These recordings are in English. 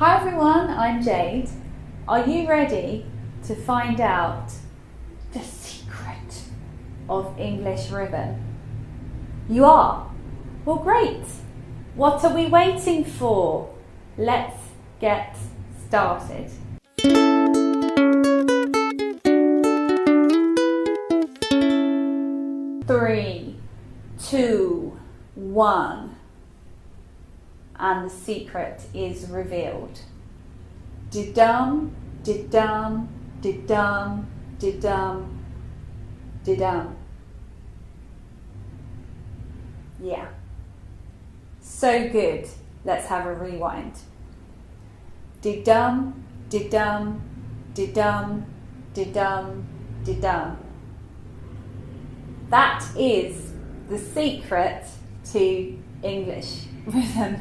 Hi everyone, I'm Jade. Are you ready to find out the secret of English rhythm? You are? Well, great. What are we waiting for? Let's get started. Three, two, one. And the secret is revealed. Did-dum, did-dum, did-dum, did-dum, did-dum. Yeah. So good. Let's have a rewind. Did-dum, did-dum, did-dum, did-dum, did-dum. That is the secret to English rhythm.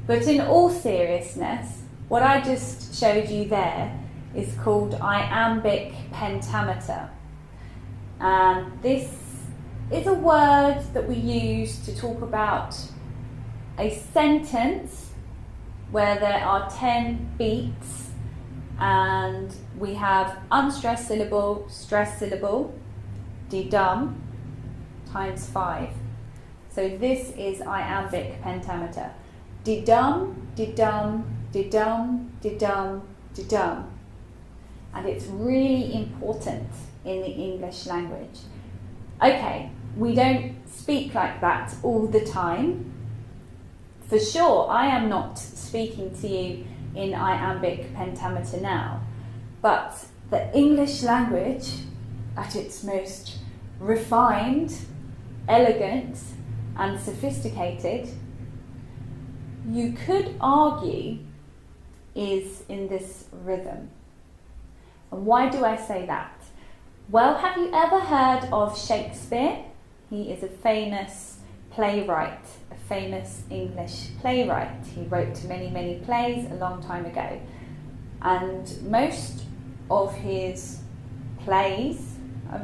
But in all seriousness, what I just showed you there is called iambic pentameter. And this is a word that we use to talk about a sentence where there are 10 beats and we have unstressed syllable, stressed syllable, did-dum, times 5. So this is iambic pentameter. Did-dum, did-dum, did-dum, did-dum, did-dum. And it's really important in the English language. Okay, we don't speak like that all the time. For sure, I am not speaking to you in iambic pentameter now, but the English language, at its most refined, elegant, and sophisticated, you could argue is in this rhythm. And why do I say that? Well, have you ever heard of Shakespeare? He is a famous playwright, a famous English playwright. He wrote many, many plays a long time ago. And most of his plays,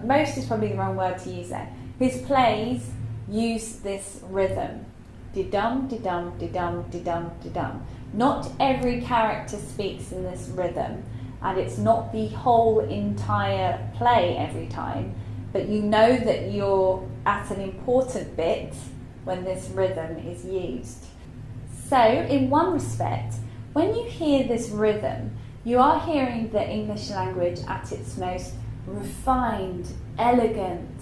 most is probably the wrong word to use there, his plays use this rhythm. Did-dum, did-dum, did-dum, did-dum, did-dum. Not every character speaks in this rhythm, and it's not the whole entire play every time, but you know that you're at an important bit when this rhythm is used. So, in one respect, when you hear this rhythm, you are hearing the English language at its most refined, elegant,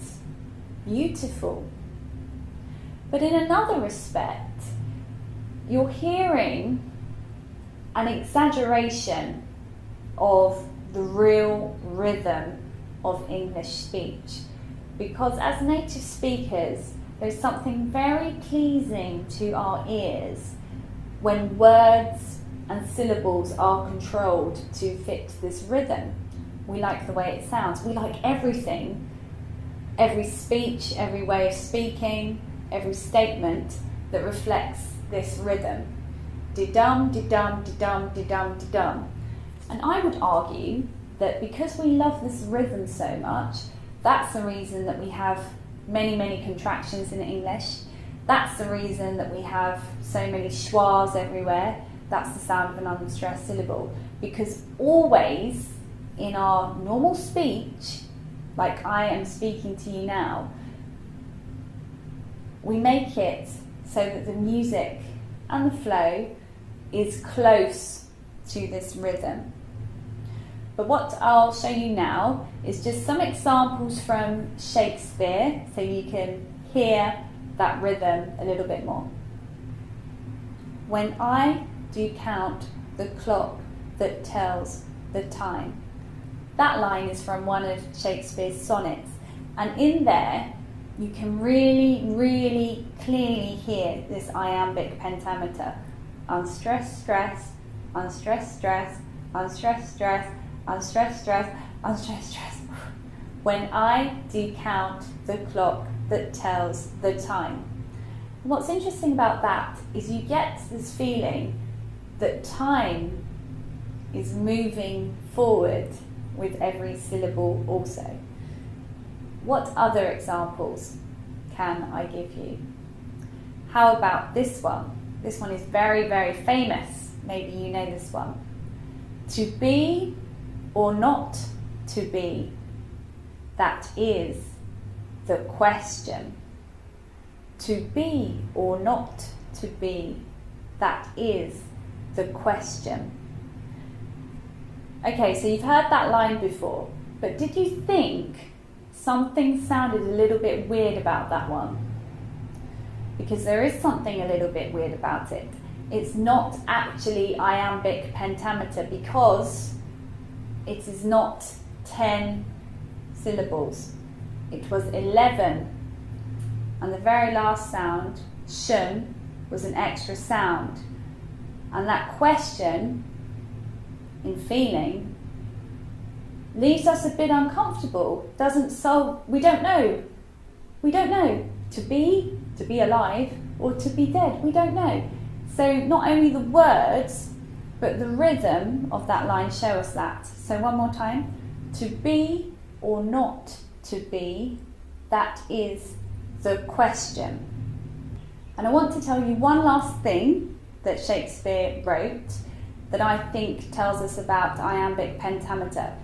beautiful. But in another respect, you're hearing an exaggeration of the real rhythm of English speech. Because as native speakers, there's something very pleasing to our ears when words and syllables are controlled to fit this rhythm. We like the way it sounds. We like everything, every speech, every way of speaking, every statement that reflects this rhythm. Did-dum, did-dum, did-dum, did-dum, did-dum. And I would argue that because we love this rhythm so much, that's the reason that we have many, many contractions in English. That's the reason that we have so many schwas everywhere. That's the sound of an unstressed syllable. Because always in our normal speech, like I am speaking to you now, we make it so that the music and the flow is close to this rhythm. But what I'll show you now is just some examples from Shakespeare so you can hear that rhythm a little bit more. When I do count the clock that tells the time. That line is from one of Shakespeare's sonnets, and in there you can really, really clearly hear this iambic pentameter. Unstressed, stress, unstressed, stress, unstressed, stress, unstressed, stress, unstressed, stress. When I do count the clock that tells the time. And what's interesting about that is you get this feeling that time is moving forward with every syllable also. What other examples can I give you? How about this one? This one is very, very famous. maybe you know this one. To be or not to be, that is the question. To be or not to be, that is the question. Okay, so you've heard that line before, but did you think something sounded a little bit weird about that one? Because there is something a little bit weird about it. It's not actually iambic pentameter because it is not 10 syllables. It was 11. And the very last sound, shun, was an extra sound. And that question, in feeling, leaves us a bit uncomfortable. Doesn't solve, we don't know. We don't know. To be alive, or to be dead, we don't know. So not only the words, but the rhythm of that line show us that. So one more time. To be or not to be, that is the question. And I want to tell you one last thing that Shakespeare wrote that I think tells us about iambic pentameter.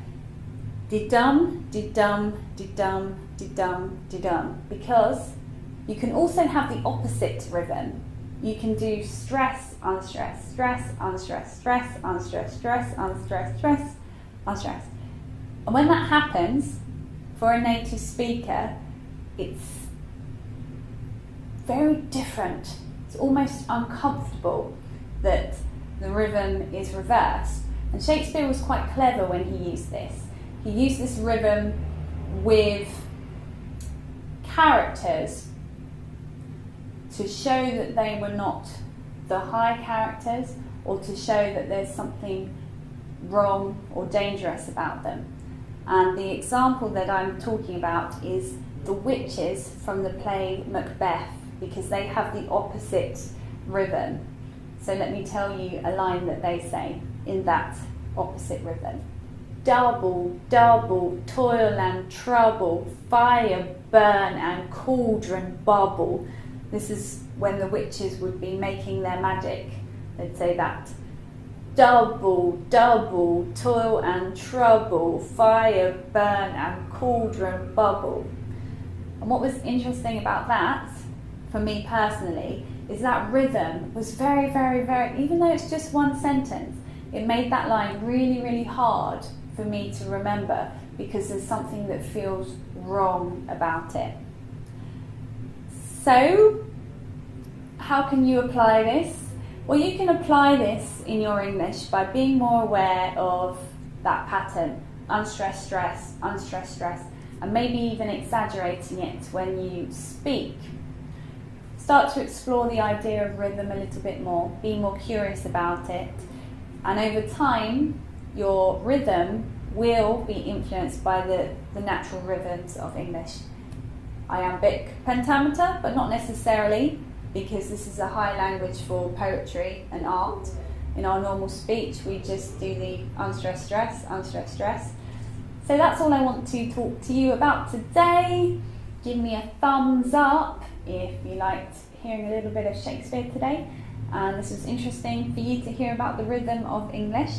Did-dum, did-dum, did-dum, did-dum, did-dum. Because you can also have the opposite rhythm. You can do stress, unstress, stress, unstress, stress, unstress, stress, unstress, stress, unstress. And when that happens, for a native speaker, it's very different. It's almost uncomfortable that the rhythm is reversed. And Shakespeare was quite clever when he used this. He used this rhythm with characters to show that they were not the high characters, or to show that there's something wrong or dangerous about them. And the example that I'm talking about is the witches from the play Macbeth, because they have the opposite rhythm. So let me tell you a line that they say in that opposite rhythm. Double, double, toil and trouble, fire burn and cauldron bubble. This is when the witches would be making their magic. They'd say that. Double, double, toil and trouble, fire burn and cauldron bubble. And what was interesting about that, for me personally, is that rhythm was very, very, very, even though it's just one sentence, it made that line really, really hard for me to remember, because there's something that feels wrong about it. So, how can you apply this? Well, you can apply this in your English by being more aware of that pattern, unstressed, stress, unstressed, stress, and maybe even exaggerating it when you speak. Start to explore the idea of rhythm a little bit more, be more curious about it, and over time, your rhythm will be influenced by the natural rhythms of English. Iambic pentameter, but not necessarily, because this is a high language for poetry and art. In our normal speech, we just do the unstressed stress, unstressed stress. So that's all I want to talk to you about today. Give me a thumbs up if you liked hearing a little bit of Shakespeare today, and this was interesting for you to hear about the rhythm of English.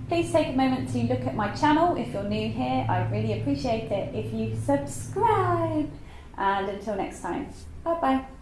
Please take a moment to look at my channel if you're new here. I'd really appreciate it if you subscribe. And until next time, bye bye.